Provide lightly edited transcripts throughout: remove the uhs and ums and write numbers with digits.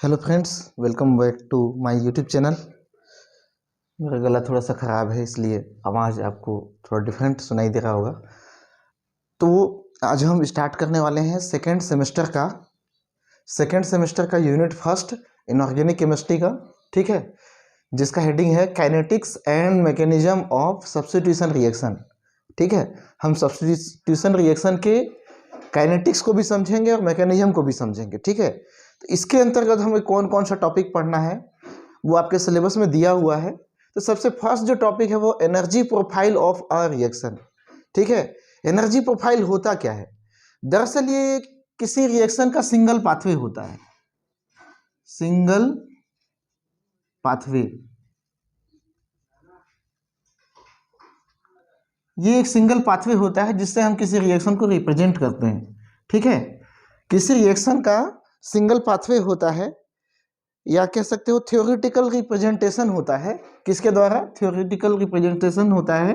Hello friends, welcome back to my YouTube channel. मेरा गला थोड़ा सा ख़राब है, इसलिए आवाज़ आपको थोड़ा डिफरेंट सुनाई दे रहा होगा। तो आज हम स्टार्ट करने वाले हैं सेकेंड सेमेस्टर का यूनिट फर्स्ट इनऑर्गेनिक केमिस्ट्री का, ठीक है, जिसका हेडिंग है kinetics and mechanism of substitution reaction. ठीक है, हम सब्स्टिट्यूशन रिएक्शन के काइनेटिक्स को भी समझेंगे और मैकेनिज्म को भी समझेंगे। ठीक है, तो इसके अंतर्गत हमें कौन कौन सा टॉपिक पढ़ना है वो आपके सिलेबस में दिया हुआ है। तो सबसे फर्स्ट जो टॉपिक है वो energy profile of a reaction. ठीक है, एनर्जी प्रोफाइल होता क्या है? दरअसल ये किसी रिएक्शन का सिंगल पाथवे होता है। सिंगल पाथवे, ये एक सिंगल पाथवे होता है जिससे हम किसी रिएक्शन को रिप्रेजेंट करते हैं। ठीक है, किसी रिएक्शन का सिंगल पाथवे होता है, या कह सकते हो थ्योरेटिकल रिप्रेजेंटेशन होता है। किसके द्वारा? थ्योरेटिकल रिप्रेजेंटेशन होता है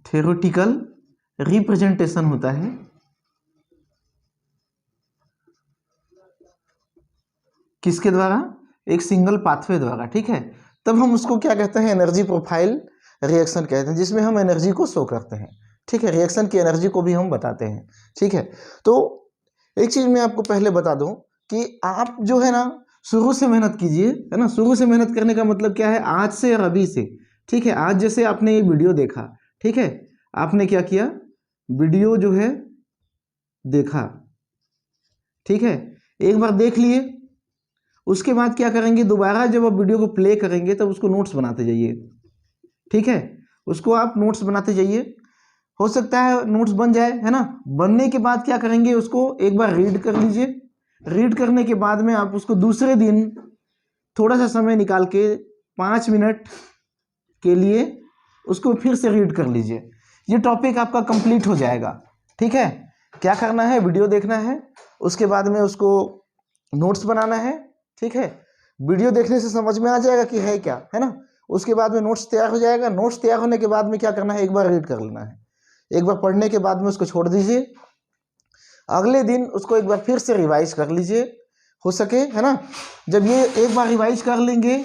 थ्योरेटिकल रिप्रेजेंटेशन होता है किसके द्वारा? एक सिंगल पाथवे द्वारा। ठीक है, तब हम उसको क्या कहते हैं? एनर्जी प्रोफाइल रिएक्शन कहते हैं, जिसमें हम एनर्जी को शो करते हैं। ठीक है, रिएक्शन की एनर्जी को भी हम बताते हैं। ठीक है, तो एक चीज मैं आपको पहले बता दूं कि आप जो है ना शुरू से मेहनत कीजिए, है ना। शुरू से मेहनत करने का मतलब क्या है? आज से और अभी से। ठीक है, आज जैसे आपने ये वीडियो देखा, ठीक है, आपने क्या किया? वीडियो जो है देखा, ठीक है, एक बार देख लिए, उसके बाद क्या करेंगे? दोबारा जब आप वीडियो को प्ले करेंगे तब उसको नोट्स बनाते जाइए। ठीक है, उसको आप नोट्स बनाते जाइए। हो सकता है नोट्स बन जाए, है ना। बनने के बाद क्या करेंगे? उसको एक बार रीड कर लीजिए। रीड करने के बाद में आप उसको दूसरे दिन थोड़ा सा समय निकाल के 5 मिनट के लिए उसको फिर से रीड कर लीजिए। ये टॉपिक आपका कंप्लीट हो जाएगा। ठीक है, क्या करना है? वीडियो देखना है, उसके बाद में उसको नोट्स बनाना है। ठीक है, वीडियो देखने से समझ में आ जाएगा कि है क्या, है ना। उसके बाद में नोट्स तैयार हो जाएगा। नोट्स तैयार होने के बाद में क्या करना है? एक बार रीड कर लेना है। एक बार पढ़ने के बाद में उसको छोड़ दीजिए। अगले दिन उसको एक बार फिर से रिवाइज कर लीजिए, हो सके, है ना। जब ये एक बार रिवाइज कर लेंगे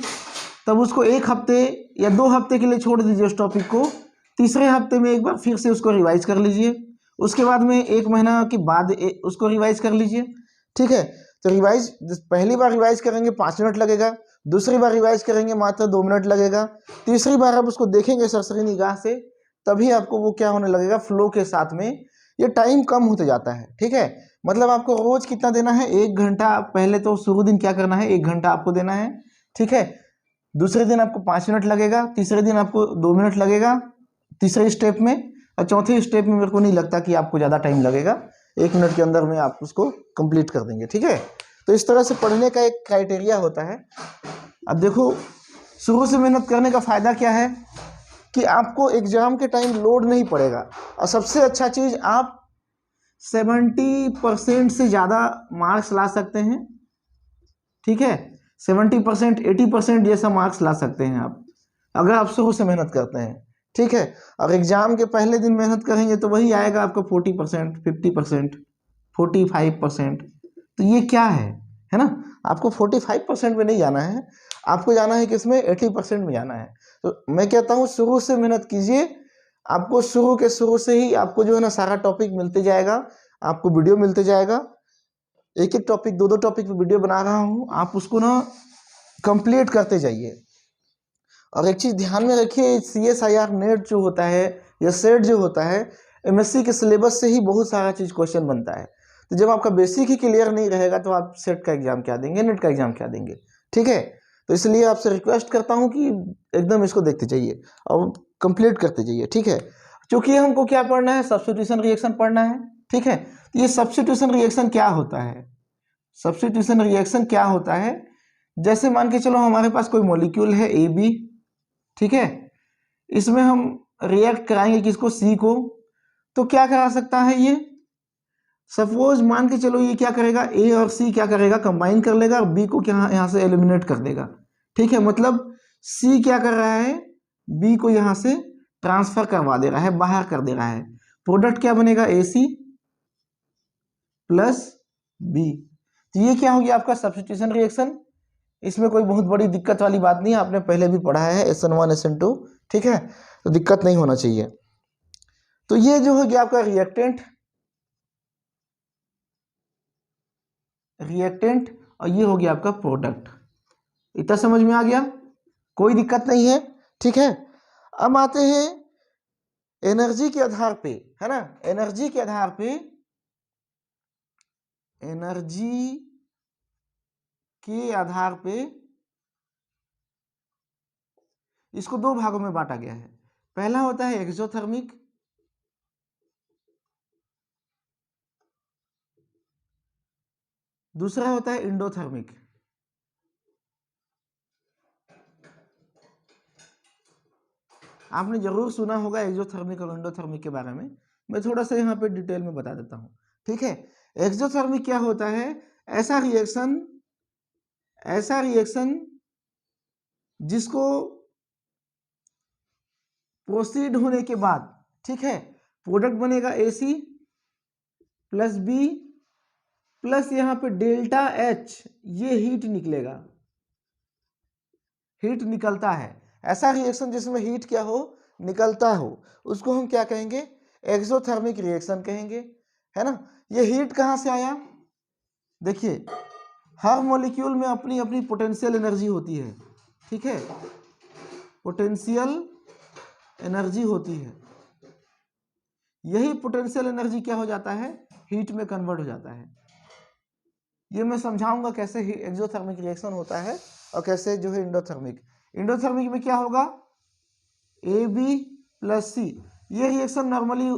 तब उसको 1 हफ्ते या 2 हफ्ते के लिए छोड़ दीजिए उस टॉपिक को। तीसरे हफ्ते में एक बार फिर से उसको रिवाइज कर लीजिए। उसके बाद में 1 महीना के बाद उसको रिवाइज कर लीजिए। ठीक है, तो रिवाइज पहली बार रिवाइज करेंगे 5 मिनट लगेगा, दूसरी बार रिवाइज करेंगे मात्र 2 मिनट लगेगा, तीसरी बार आप उसको देखेंगे सरसरी निगाह से, तभी आपको वो क्या होने लगेगा? फ्लो के साथ में ये टाइम कम होते जाता है। ठीक है, मतलब आपको रोज कितना देना है? 1 घंटा। पहले तो शुरू दिन क्या करना है? 1 घंटा आपको देना है। ठीक है, दूसरे दिन आपको 5 मिनट लगेगा, तीसरे दिन आपको 2 मिनट लगेगा तीसरे स्टेप में, और चौथे स्टेप में मेरे को नहीं लगता कि आपको ज़्यादा टाइम लगेगा। 1 मिनट के अंदर में आप उसको कंप्लीट कर देंगे। ठीक है, तो इस तरह से पढ़ने का एक क्राइटेरिया होता है। अब देखो, शुरू से मेहनत करने का फायदा क्या है कि आपको एग्जाम के टाइम लोड नहीं पड़ेगा, और सबसे अच्छा चीज आप 70% से ज़्यादा मार्क्स ला सकते हैं। ठीक है, 70% 80% जैसा मार्क्स ला सकते हैं आप, अगर आप शुरू से मेहनत करते हैं। ठीक है, और एग्जाम के पहले दिन मेहनत करेंगे तो वही आएगा आपका 40%, 50%, 45%। तो ये क्या है ना। आपको 45% में नहीं जाना है, आपको जाना है किसमें? 80% में जाना है। तो मैं कहता हूँ शुरू से मेहनत कीजिए। आपको शुरू से ही आपको जो है ना सारा टॉपिक मिलते जाएगा, आपको वीडियो मिलते जाएगा। एक एक टॉपिक, 2 टॉपिक पे वीडियो बना रहा हूँ, आप उसको ना कंप्लीट करते जाइए। और एक चीज़ ध्यान में रखिए, CSIR नेट जो होता है या सेट जो होता है, MSc के सिलेबस से ही बहुत सारा चीज़ क्वेश्चन बनता है। तो जब आपका बेसिक ही क्लियर नहीं रहेगा तो आप सेट का एग्जाम क्या देंगे, नेट का एग्जाम क्या देंगे? ठीक है, तो इसलिए आपसे रिक्वेस्ट करता हूँ कि एकदम इसको देखते जाइए और कंप्लीट करते जाइए। ठीक है, क्योंकि हमको क्या पढ़ना है? सब्स्टिट्यूशन रिएक्शन पढ़ना है। ठीक है, तो ये सब्स्टिट्यूशन रिएक्शन क्या होता है? सब्स्टिट्यूशन रिएक्शन क्या होता है? जैसे मान के चलो हमारे पास कोई मॉलिक्यूल है AB, ठीक है, इसमें हम रिएक्ट कराएंगे किसको? C को। तो क्या करा सकता है ये? सपोज मान के चलो ये क्या करेगा? A और C क्या करेगा? कंबाइन कर लेगा और B को क्या यहाँ से एलिमिनेट कर देगा। ठीक है, मतलब C क्या कर रहा है? B को यहाँ से ट्रांसफर करवा दे रहा है, बाहर कर दे रहा है। प्रोडक्ट क्या बनेगा, AC प्लस B। तो ये क्या हो गया आपका सब्स्टिट्यूशन रिएक्शन। इसमें कोई बहुत बड़ी दिक्कत वाली बात नहीं है, आपने पहले भी पढ़ा है SN1 SN2, ठीक है, तो दिक्कत नहीं होना चाहिए। तो ये जो हो गया आपका रिएक्टेंट और ये हो गया आपका प्रोडक्ट। इतना समझ में आ गया, कोई दिक्कत नहीं है, ठीक है। अब आते हैं एनर्जी के आधार पे, है ना, एनर्जी के आधार पे, एनर्जी के आधार पे इसको दो भागों में बांटा गया है। पहला होता है एक्सोथर्मिक, दूसरा होता है इंडोथर्मिक। आपने जरूर सुना होगा एक्सोथर्मिक और इंडोथर्मिक के बारे में, मैं थोड़ा सा यहाँ पे डिटेल में बता देता हूँ, ठीक है। एक्सोथर्मिक क्या होता है, ऐसा रिएक्शन जिसको प्रोसीड होने के बाद, ठीक है, प्रोडक्ट बनेगा AC प्लस B प्लस यहाँ पे डेल्टा H, ये हीट निकलेगा, हीट निकलता है। ऐसा रिएक्शन जिसमें हीट क्या हो, निकलता हो, उसको हम क्या कहेंगे, एक्सोथर्मिक रिएक्शन कहेंगे, है ना। ये हीट कहाँ से आया, देखिए हर मॉलिक्यूल में अपनी अपनी पोटेंशियल एनर्जी होती है, ठीक है, पोटेंशियल एनर्जी होती है। यही पोटेंशियल एनर्जी क्या हो जाता है, हीट में कन्वर्ट हो जाता है। ये मैं समझाऊंगा कैसे एक्सोथर्मिक रिएक्शन होता है और कैसे जो है इंडोथर्मिक। इंडोथर्मिक में क्या होगा, AB प्लस C। ये रिएक्शन नॉर्मली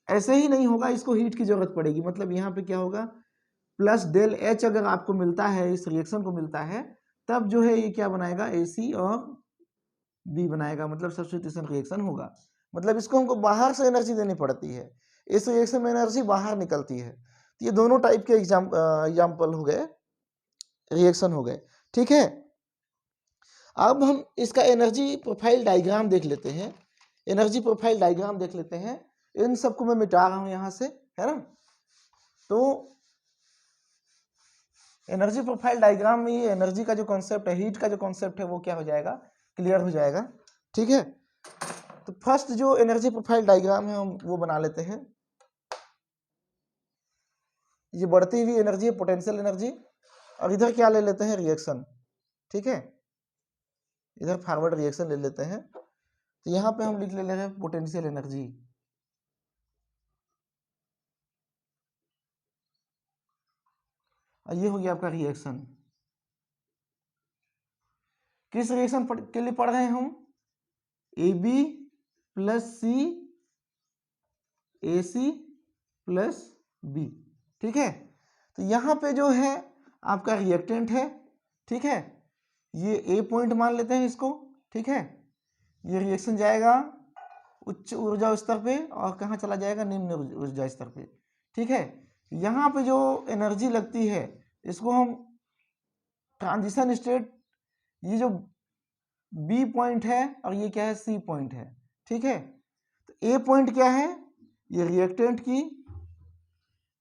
ऐसे ही नहीं होगा, इसको हीट की जरूरत पड़ेगी। मतलब यहाँ पे क्या होगा, प्लस डेल H अगर आपको मिलता है, इस रिएक्शन को मिलता है, तब जो है ये क्या बनाएगा, AC और B बनाएगा, मतलब सब्स्टिट्यूशन रिएक्शन होगा। मतलब इसको हमको बाहर से एनर्जी देनी पड़ती है, इस रिएक्शन में एनर्जी बाहर निकलती है। तो ये दोनों टाइप के एग्जाम्पल हो गए, रिएक्शन हो गए, ठीक है। अब हम इसका एनर्जी प्रोफाइल डायग्राम देख लेते हैं, एनर्जी प्रोफाइल डायग्राम देख लेते हैं। इन सबको मैं मिटा रहा हूं यहां से, है ना। तो एनर्जी प्रोफाइल डायग्राम में ये एनर्जी का जो कॉन्सेप्ट है, हीट का जो कॉन्सेप्ट है, वो क्या हो जाएगा, क्लियर हो जाएगा, ठीक है। तो फर्स्ट जो एनर्जी प्रोफाइल डायग्राम है हम वो बना लेते हैं। ये बढ़ती हुई एनर्जी है, पोटेंशियल एनर्जी, और इधर क्या ले लेते हैं, रिएक्शन, ठीक है, इधर फॉरवर्ड रिएक्शन ले लेते हैं। तो यहाँ पे हम लिख ले रहे हैं पोटेंशियल एनर्जी, और ये हो गया आपका रिएक्शन। किस रिएक्शन के लिए पढ़ रहे हैं हम, AB plus C AC plus B, ठीक है। तो यहाँ पे जो है आपका रिएक्टेंट है, ठीक है, ये A पॉइंट मान लेते हैं इसको, ठीक है। ये रिएक्शन जाएगा उच्च ऊर्जा स्तर पे और कहाँ चला जाएगा, निम्न ऊर्जा स्तर पे, ठीक है। यहाँ पे जो एनर्जी लगती है इसको हम ट्रांजिशन स्टेट, ये जो B पॉइंट है और ये क्या है, C पॉइंट है, ठीक है। तो A पॉइंट क्या है, ये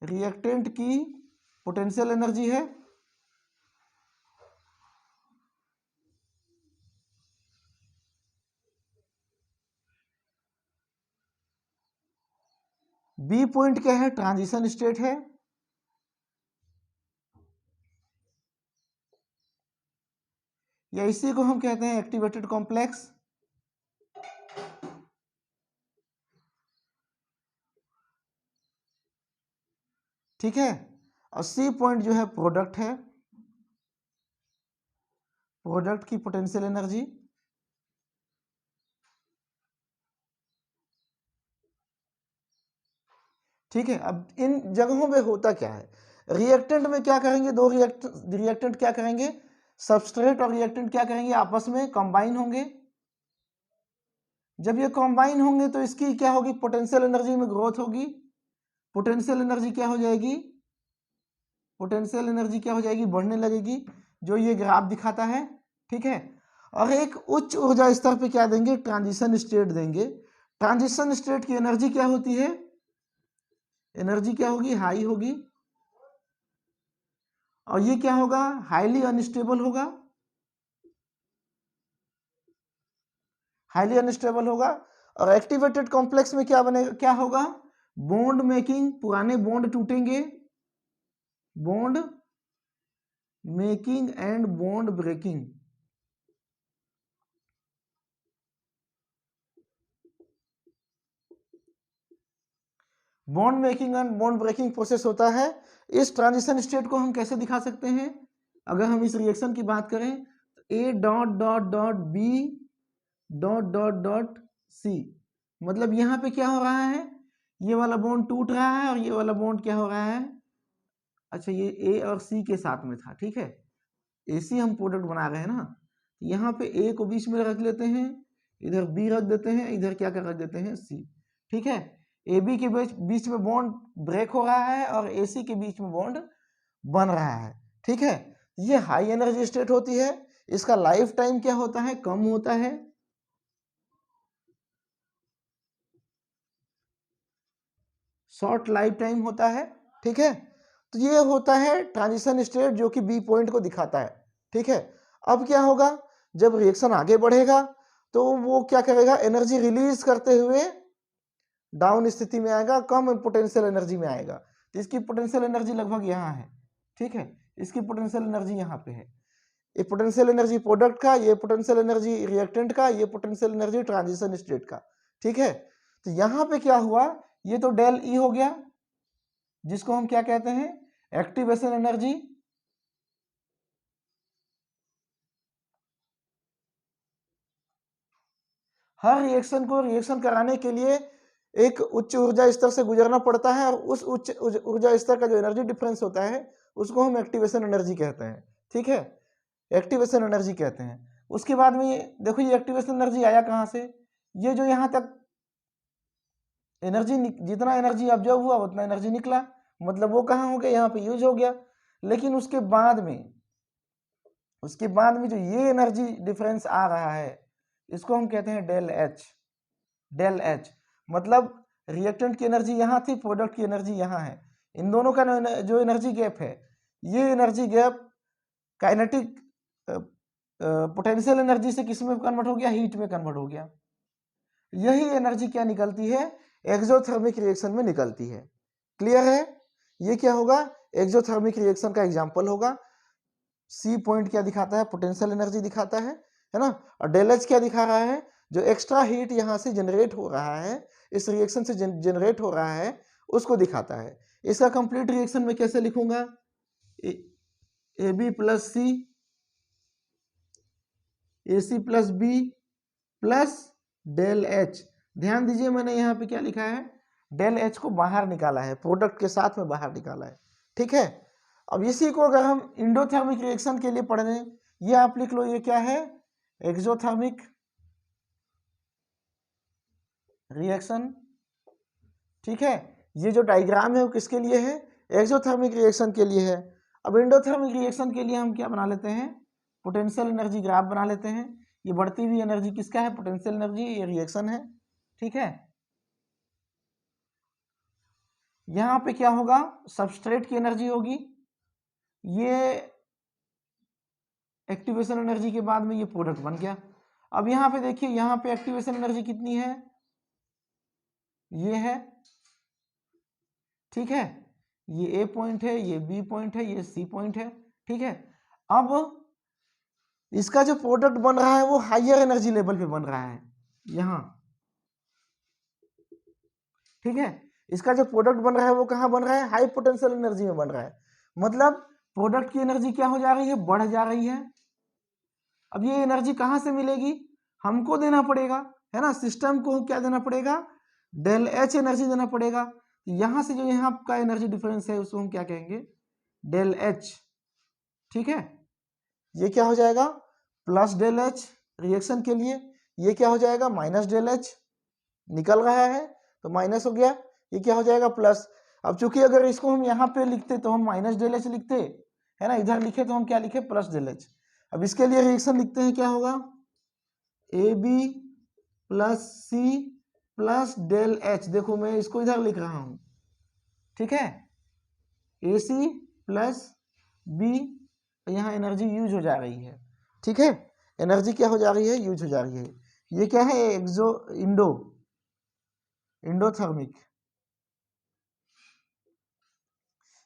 रिएक्टेंट की पोटेंशियल एनर्जी है, B पॉइंट क्या है, ट्रांजिशन स्टेट है, या इसी को हम कहते हैं एक्टिवेटेड कॉम्प्लेक्स, ठीक है। और C पॉइंट जो है प्रोडक्ट है, प्रोडक्ट की पोटेंशियल एनर्जी, ठीक है। अब इन जगहों पे होता क्या है, रिएक्टेंट में क्या करेंगे, दो रिएक्टेंट क्या करेंगे, सबस्ट्रेट और रिएक्टेंट क्या करेंगे, आपस में कंबाइन होंगे। जब ये कंबाइन होंगे तो इसकी क्या होगी, पोटेंशियल एनर्जी में ग्रोथ होगी। पोटेंशियल एनर्जी क्या हो जाएगी, पोटेंशियल एनर्जी क्या हो जाएगी, बढ़ने लगेगी, जो ये ग्राफ दिखाता है, ठीक है। और एक उच्च ऊर्जा स्तर पे क्या देंगे, ट्रांजिशन स्टेट देंगे। ट्रांजिशन स्टेट की एनर्जी क्या होती है, एनर्जी क्या होगी, हाई होगी, और ये क्या होगा, हाईली अनस्टेबल होगा, हाईली अनस्टेबल होगा। और एक्टिवेटेड कॉम्प्लेक्स में क्या बनेगा, क्या होगा, बॉन्ड मेकिंग, पुराने बॉन्ड टूटेंगे, bond making and bond breaking, bond making and bond breaking process होता है। इस ट्रांजिशन स्टेट को हम कैसे दिखा सकते हैं, अगर हम इस रिएक्शन की बात करें तो A dot dot dot B dot dot dot C, मतलब यहाँ पे क्या हो रहा है, ये वाला बॉन्ड टूट रहा है और ये वाला बॉन्ड क्या हो रहा है, अच्छा ये ए और सी के साथ में था, ठीक है, एसी हम प्रोडक्ट बना रहे हैं ना, यहाँ पे ए को बीच में रख लेते हैं, इधर बी रख देते हैं, इधर क्या कर रख देते हैं, सी, ठीक है। ए बी के बीच में बॉन्ड ब्रेक हो रहा है और ए सी के बीच में बॉन्ड बन रहा है, ठीक है। ये हाई एनर्जी स्टेट होती है, इसका लाइफ टाइम क्या होता है, कम होता है, शॉर्ट लाइफ टाइम होता है, ठीक है। तो ये होता है ट्रांजिशन स्टेट जो कि बी पॉइंट को दिखाता है, ठीक है। अब क्या होगा, जब रिएक्शन आगे बढ़ेगा तो वो क्या करेगा, एनर्जी रिलीज करते हुए डाउन स्थिति में आएगा, कम पोटेंशियल एनर्जी में आएगा। तो इसकी पोटेंशियल एनर्जी लगभग यहाँ है, ठीक है, इसकी पोटेंशियल एनर्जी यहाँ पे है, ये पोटेंशियल एनर्जी प्रोडक्ट का, ये पोटेंशियल एनर्जी रिएक्टेंट का, ये पोटेंशियल एनर्जी ट्रांजिशन स्टेट का, ठीक है। तो यहाँ पे क्या हुआ, ये तो डेल ई हो गया, जिसको हम क्या कहते हैं, एक्टिवेशन एनर्जी, हर रिएक्शन को रिएक्शन कराने के लिए एक उच्च ऊर्जा स्तर से गुजरना पड़ता है, और उस उच्च ऊर्जा स्तर का जो एनर्जी डिफरेंस होता है उसको हम एक्टिवेशन एनर्जी कहते हैं, ठीक है, एक्टिवेशन एनर्जी कहते हैं। उसके बाद में देखो ये एक्टिवेशन एनर्जी आया कहाँ से, ये जो यहाँ तक एनर्जी, जितना एनर्जी ऑब्जर्व हुआ उतना एनर्जी निकला, मतलब वो कहाँ हो गया, यहाँ पे यूज हो गया। लेकिन उसके बाद में जो ये एनर्जी डिफरेंस आ रहा है इसको हम कहते हैं डेल एच, डेल एच, मतलब रिएक्टेंट की एनर्जी यहाँ थी, प्रोडक्ट की एनर्जी यहाँ है, इन दोनों का जो एनर्जी गैप है, ये energy gap kinetic potential energy से किस में कन्वर्ट हो गया, हीट में कन्वर्ट हो गया। यही एनर्जी क्या निकलती है, एक्सोथर्मिक रिएक्शन में निकलती है। क्लियर है, ये क्या होगा, एक्सोथर्मिक रिएक्शन का एग्जांपल होगा। सी पॉइंट क्या दिखाता है, पोटेंशियल एनर्जी दिखाता है ना, और डेल एच क्या दिखा रहा है, जो एक्स्ट्रा हीट यहाँ से जनरेट हो रहा है, इस रिएक्शन से जनरेट हो रहा है, उसको दिखाता है। इसका कंप्लीट रिएक्शन में कैसे लिखूंगा, A B plus C, A C plus B plus del H. ध्यान दीजिए मैंने यहाँ पे क्या लिखा है, डेल एच को बाहर निकाला है, प्रोडक्ट के साथ में बाहर निकाला है, ठीक है। अब इसी को अगर हम इंडोथर्मिक रिएक्शन के लिए पढ़ लें, ये आप लिख लो, ये क्या है, एक्सोथर्मिक रिएक्शन, ठीक है। ये जो डायग्राम है वो किसके लिए है, एक्सोथर्मिक रिएक्शन के लिए है। अब इंडोथर्मिक रिएक्शन के लिए हम क्या बना लेते हैं, पोटेंशियल एनर्जी ग्राफ बना लेते हैं। ये बढ़ती हुई एनर्जी किसका है, पोटेंशियल एनर्जी, ये रिएक्शन है, ठीक है। यहाँ पे क्या होगा, सबस्ट्रेट की एनर्जी होगी, ये एक्टिवेशन एनर्जी के बाद में ये प्रोडक्ट बन गया। अब यहाँ पे देखिए, यहाँ पे एक्टिवेशन एनर्जी कितनी है, ये है, ठीक है, ये ए पॉइंट है, ये बी पॉइंट है, ये सी पॉइंट है, ठीक है। अब इसका जो प्रोडक्ट बन रहा है वो हायर एनर्जी लेवल पे बन रहा है यहाँ, ठीक है। इसका जो प्रोडक्ट बन रहा है वो कहाँ बन रहा है, हाई पोटेंशियल एनर्जी में बन रहा है, मतलब प्रोडक्ट की एनर्जी क्या हो जा रही है, बढ़ जा रही है। अब ये एनर्जी कहाँ से मिलेगी, हमको देना पड़ेगा, है ना, सिस्टम को क्या देना पड़ेगा, डेल एच एनर्जी देना पड़ेगा। यहां से जो यहाँ का एनर्जी डिफरेंस है उसको हम क्या कहेंगे, डेल एच, ठीक है। ये क्या हो जाएगा, प्लस डेल एच रिएक्शन के लिए, ये क्या हो जाएगा, माइनस डेल एच, निकल रहा है तो माइनस हो गया, ये क्या हो जाएगा, प्लस। अब चूंकि अगर इसको हम यहाँ पे लिखते तो हम माइनस डेल एच लिखते, है ना, इधर लिखे तो हम क्या लिखे, प्लस डेल एच। अब इसके लिए रिएक्शन लिखते हैं, क्या होगा, A B plus C plus del H, देखो मैं इसको इधर लिख रहा हूं, ठीक है, AC प्लस B, यहाँ एनर्जी यूज हो जा रही है, ठीक है, एनर्जी क्या हो जा रही है, यूज हो जा रही है। ये क्या है, इंडोथर्मिक,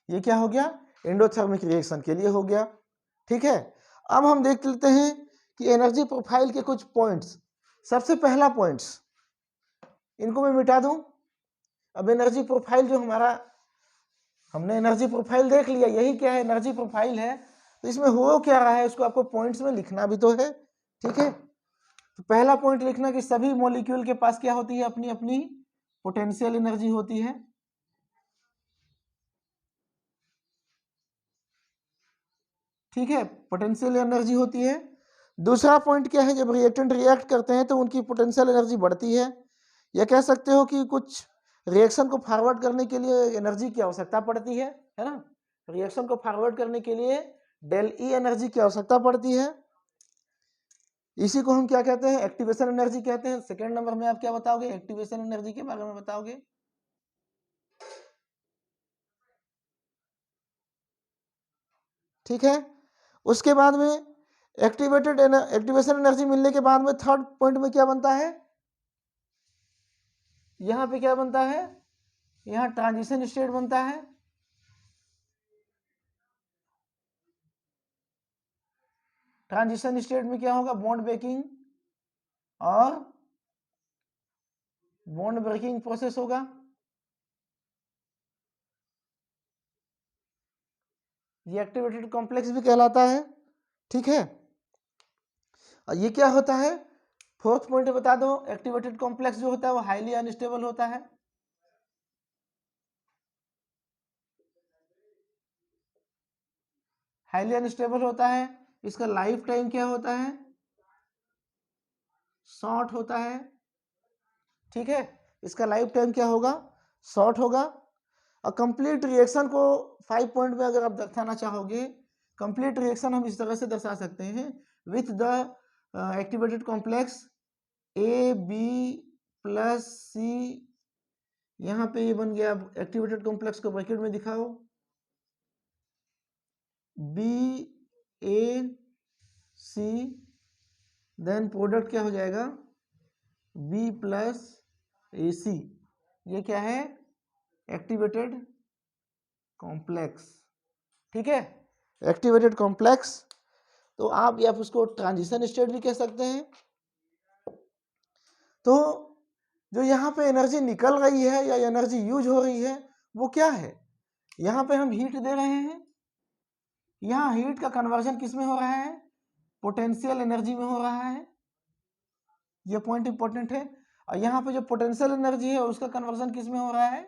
ये क्या हो गया, एंडोथर्मिक रिएक्शन के लिए हो गया, ठीक है। अब हम देख लेते हैं कि एनर्जी प्रोफाइल के कुछ पॉइंट्स। सबसे पहला पॉइंट्स, इनको मैं मिटा दूं। अब एनर्जी प्रोफाइल जो हमारा, हमने एनर्जी प्रोफाइल देख लिया, यही क्या है, एनर्जी प्रोफाइल है। तो इसमें हो क्या रहा है, उसको आपको पॉइंट्स में लिखना भी तो है, ठीक है। तो पहला पॉइंट लिखना कि सभी मॉलिक्यूल के पास क्या होती है, अपनी अपनी पोटेंशियल एनर्जी होती है, ठीक है, पोटेंशियल एनर्जी होती है। दूसरा पॉइंट क्या है, जब रिएक्टेंट रिएक्ट करते हैं तो उनकी पोटेंशियल एनर्जी बढ़ती है, या कह सकते हो कि कुछ रिएक्शन को फॉरवर्ड करने के लिए एनर्जी की आवश्यकता पड़ती है ना, रिएक्शन को फॉरवर्ड करने के लिए डेल ई एनर्जी की आवश्यकता पड़ती है। इसी को हम क्या कहते हैं, एक्टिवेशन एनर्जी कहते हैं। सेकंड नंबर में आप क्या बताओगे, एक्टिवेशन एनर्जी के बारे में बताओगे। ठीक है, उसके बाद में एक्टिवेशन एनर्जी मिलने के बाद में थर्ड पॉइंट में क्या बनता है, यहां पे क्या बनता है, यहां ट्रांजिशन स्टेट बनता है। ट्रांजिशन स्टेट में क्या होगा, बॉन्ड ब्रेकिंग और बॉन्ड ब्रेकिंग प्रोसेस होगा। ये एक्टिवेटेड कॉम्प्लेक्स भी कहलाता है, ठीक है। और ये क्या होता है, फोर्थ पॉइंट बता दो, एक्टिवेटेड कॉम्प्लेक्स जो होता है वो हाईली अनस्टेबल होता है। हाईली अनस्टेबल होता है, इसका लाइफ टाइम क्या होता है, शॉर्ट होता है, ठीक है, इसका लाइफ टाइम क्या होगा, शॉर्ट होगा। और कंप्लीट रिएक्शन को 5 पॉइंट में अगर आप दर्शाना चाहोगे, कंप्लीट रिएक्शन हम इस तरह से दर्शा सकते हैं, with the activated complex AB plus C, यहाँ पे ये बन गया, एक्टिवेटेड कॉम्प्लेक्स को ब्रैकेट में दिखाओ, BAC, देन प्रोडक्ट क्या हो जाएगा, B प्लस AC, ये क्या है, एक्टिवेटेड कॉम्प्लेक्स, ठीक है, एक्टिवेटेड कॉम्प्लेक्स। तो आप या उसको ट्रांजिशन स्टेट भी कह सकते हैं। तो जो यहाँ पे एनर्जी निकल रही है या एनर्जी यूज हो रही है वो क्या है, यहाँ पे हम हीट दे रहे हैं, यहाँ हीट का कन्वर्जन किस में हो रहा है, पोटेंशियल एनर्जी में हो रहा है, ये पॉइंट इंपॉर्टेंट है। और यहाँ पे जो पोटेंशियल एनर्जी है उसका कन्वर्जन किस में हो रहा है,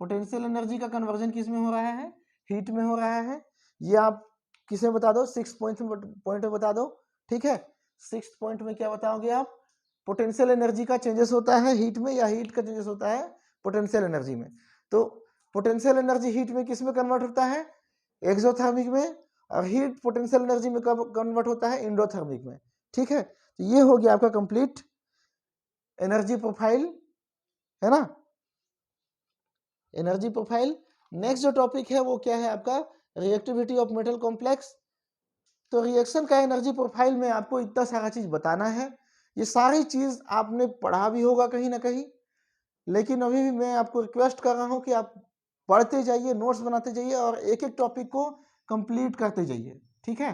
पोटेंशियल एनर्जी का कन्वर्जन किस में हो रहा है, हीट में हो रहा है। ये आप किसे बता दो, 6 पॉइंट में बता दो, ठीक है। 6 पॉइंट में क्या बताओगे आप, पोटेंशियल एनर्जी का चेंजेस होता है हीट में, या हीट का चेंजेस होता है पोटेंशियल एनर्जी में। तो पोटेंशियल एनर्जी हीट में किस में कन्वर्ट होता है, एक्सोथर्मिक में, और हीट पोटेंशियल एनर्जी में कब कन्वर्ट होता है, एंडोथर्मिक में, ठीक है। तो ये हो गया आपका कंप्लीट एनर्जी प्रोफाइल, है ना, एनर्जी प्रोफाइल। नेक्स्ट जो टॉपिक है वो क्या है आपका, रिएक्टिविटी ऑफ मेटल कॉम्प्लेक्स। तो रिएक्शन का एनर्जी प्रोफाइल में आपको इतना सारा चीज बताना है, ये सारी चीज आपने पढ़ा भी होगा कहीं ना कहीं, लेकिन अभी भी मैं आपको रिक्वेस्ट कर रहा हूं कि आप पढ़ते जाइए, नोट्स बनाते जाइए और एक एक टॉपिक को कंप्लीट करते जाइए, ठीक है,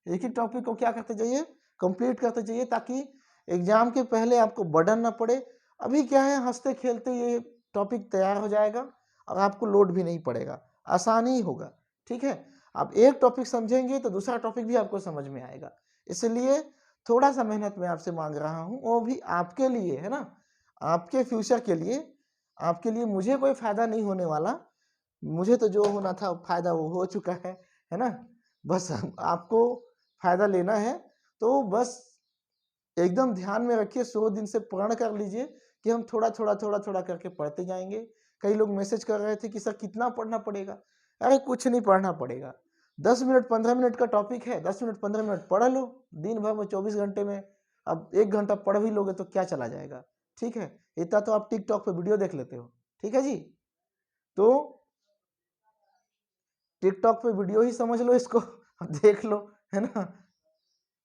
एक एक टॉपिक को क्या करते जाइए, कंप्लीट करते जाइए, ताकि एग्जाम के पहले आपको बर्डन ना पड़े। अभी क्या है, हंसते खेलते ये टॉपिक तैयार हो जाएगा और आपको लोड भी नहीं पड़ेगा, आसानी होगा, ठीक है। आप एक टॉपिक समझेंगे तो दूसरा टॉपिक भी आपको समझ में आएगा, इसलिए थोड़ा सा मेहनत मैं आपसे मांग रहा हूँ, वो भी आपके लिए, है ना, आपके फ्यूचर के लिए, आपके लिए। मुझे कोई फायदा नहीं होने वाला, मुझे तो जो होना था फायदा वो हो चुका है ना, बस आपको फायदा लेना है। तो बस एकदम ध्यान में रखिए, 100 दिन से प्रण कर लीजिए कि हम थोड़ा थोड़ा थोड़ा थोड़ा करके पढ़ते जाएंगे। कई लोग मैसेज कर रहे थे कि सर कितना पढ़ना पड़ेगा, अरे कुछ नहीं पढ़ना पड़ेगा, 10 मिनट 15 मिनट का टॉपिक है, 10 मिनट 15 मिनट पढ़ लो दिन भर में, 24 घंटे में अब 1 घंटा पढ़ भी लोगे तो क्या चला जाएगा, ठीक है, इतना तो आप टिकटॉक पे वीडियो देख लेते हो, ठीक है जी। तो टिकटॉक पे वीडियो ही समझ लो इसको, देख लो, है ना।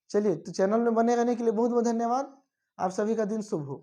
चलिए, तो चैनल में बने रहने के लिए बहुत बहुत धन्यवाद। आप सभी का दिन शुभ हो।